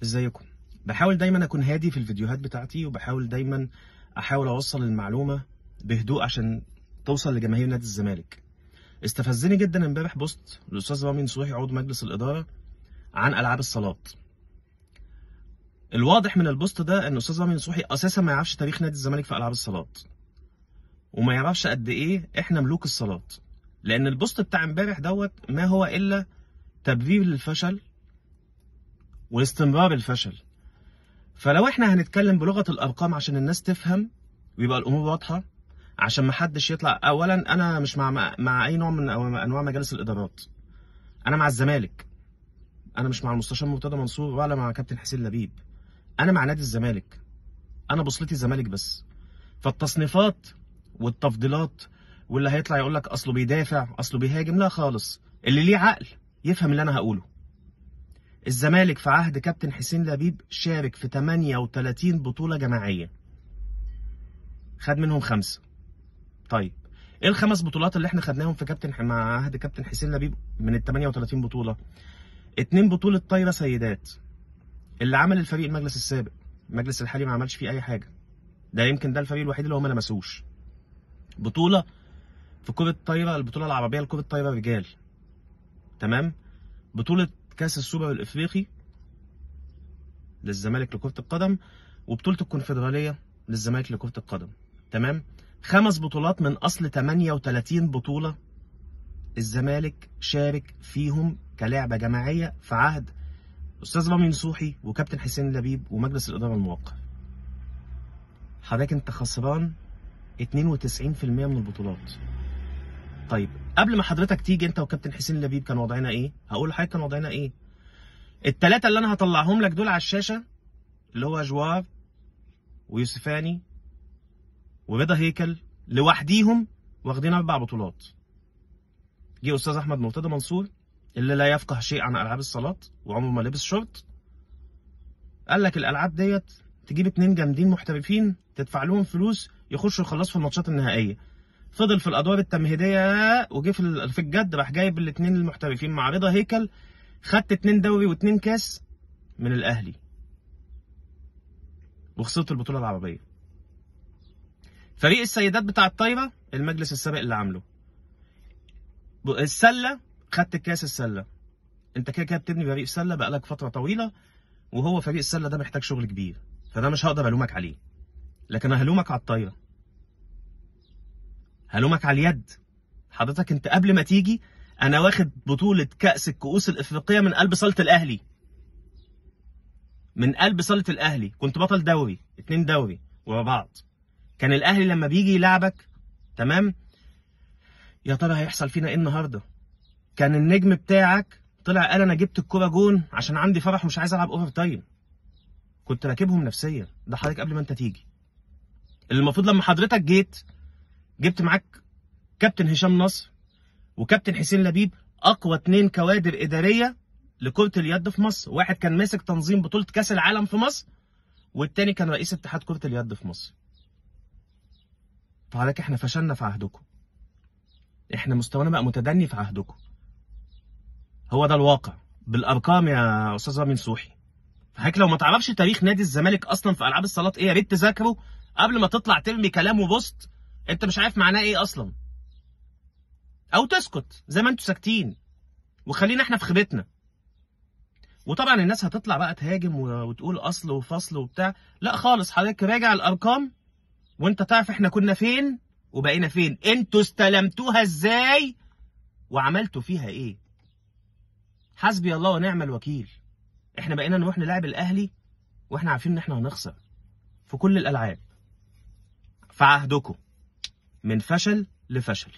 ازيكم؟ بحاول دايما اكون هادي في الفيديوهات بتاعتي، وبحاول دايما احاول اوصل المعلومه بهدوء عشان توصل لجماهير نادي الزمالك. استفزني جدا امبارح بوست الاستاذ رامي نصوحي عضو مجلس الاداره عن العاب الصالات. الواضح من البوست ده ان الاستاذ رامي نصوحي اساسا ما يعرفش تاريخ نادي الزمالك في العاب الصالات، وما يعرفش قد ايه احنا ملوك الصالات. لان البوست بتاع امبارح دوت ما هو الا تبرير للفشل واستمرار الفشل. فلو احنا هنتكلم بلغة الارقام عشان الناس تفهم ويبقى الامور واضحة، عشان ما حدش يطلع. اولا انا مش مع اي نوع من انواع مجالس الادارات. انا مع الزمالك، انا مش مع المستشار مرتضى منصور ولا مع كابتن حسين لبيب. انا مع نادي الزمالك، انا بوصلتي الزمالك بس. فالتصنيفات والتفضيلات واللي هيطلع يقول لك اصله بيدافع اصله بيهاجم، لا خالص. اللي ليه عقل يفهم اللي انا هقوله. الزمالك في عهد كابتن حسين لبيب شارك في 38 بطولة جماعية، خد منهم 5. طيب ايه ال5 بطولات اللي احنا خدناهم في مع عهد كابتن حسين لبيب من ال 38 بطولة؟ 2 بطولة طايرة سيدات اللي عمل الفريق المجلس السابق، المجلس الحالي ما عملش فيه اي حاجة. ده يمكن ده الفريق الوحيد اللي هو ما لمسوش. بطولة في كرة الطايرة، البطولة العربية لكرة الطايرة رجال، تمام. بطولة كاس السوبر الافريقي للزمالك لكرة القدم، وبطولة الكونفدرالية للزمالك لكرة القدم، تمام. 5 بطولات من اصل 38 بطولة الزمالك شارك فيهم كلاعبة جماعية في عهد استاذ رامي نصوحي وكابتن حسين لبيب ومجلس الادارة الموقر. حضرتك انت خسران 92% من البطولات. طيب قبل ما حضرتك تيجي انت وكابتن حسين لبيب كان وضعنا ايه؟ هقول لحضرتك كان وضعنا ايه. ال3 اللي انا هطلعهم لك دول على الشاشة، اللي هو جوار ويوسفاني ورضا هيكل، لوحديهم واخدين 4 بطولات. جه استاذ احمد مرتضى منصور اللي لا يفقه شيء عن العاب الصالات وعمره ما لبس شورت، قال لك الالعاب ديت تجيب 2 جامدين محترفين تدفع لهم فلوس يخشوا يخلصوا في الماتشات النهائيه. فضل في الادوار التمهيديه وجه في الجد راح جايب ال2 المحترفين مع رضا هيكل. خدت 2 دوري و2 كاس من الاهلي وخسرت البطوله العربيه. فريق السيدات بتاع الطايره المجلس السابق اللي عامله. السله خدت كاس السله. انت كده كده بتبني فريق سله بقالك فتره طويله، وهو فريق السله ده محتاج شغل كبير، فده مش هقدر الومك عليه. لكن انا هلومك على الطايره، هلومك على اليد. حضرتك انت قبل ما تيجي انا واخد بطوله كاس الكؤوس الافريقيه من قلب صاله الاهلي، من قلب صاله الاهلي. كنت بطل دوري، 2 دوري ورا بعض. كان الاهلي لما بيجي يلعبك، تمام، يا ترى هيحصل فينا ايه النهارده؟ كان النجم بتاعك طلع قال انا جبت الكوره جون عشان عندي فرح ومش عايز العب اوفر تايم. كنت راكبهم نفسيا. ده حضرتك قبل ما انت تيجي. اللي المفروض لما حضرتك جبت معاك كابتن هشام نصر وكابتن حسين لبيب، اقوى 2 كوادر اداريه لكره اليد في مصر. واحد كان ماسك تنظيم بطوله كاس العالم في مصر، والتاني كان رئيس اتحاد كره اليد في مصر. فحضرتك احنا فشلنا في عهدكم، احنا مستوانا بقى متدني في عهدكم. هو ده الواقع بالارقام يا استاذ رامي نصوحي. فحضرتك لو ما تعرفش تاريخ نادي الزمالك اصلا في العاب الصالات ايه، يا ريت تذاكره قبل ما تطلع ترمي كلام وبوست انت مش عارف معناه ايه اصلا، او تسكت زي ما انتوا ساكتين وخلينا احنا في خيبتنا. وطبعا الناس هتطلع بقى تهاجم وتقول اصل وفصل وبتاع. لا خالص، حضرتك راجع الارقام وانت تعرف احنا كنا فين وبقينا فين. انتوا استلمتوها ازاي وعملتوا فيها ايه. حسبي الله ونعم الوكيل. احنا بقينا نروح نلعب الاهلي واحنا عارفين ان احنا هنخسر في كل الالعاب. في عهدكم من فشل لفشل.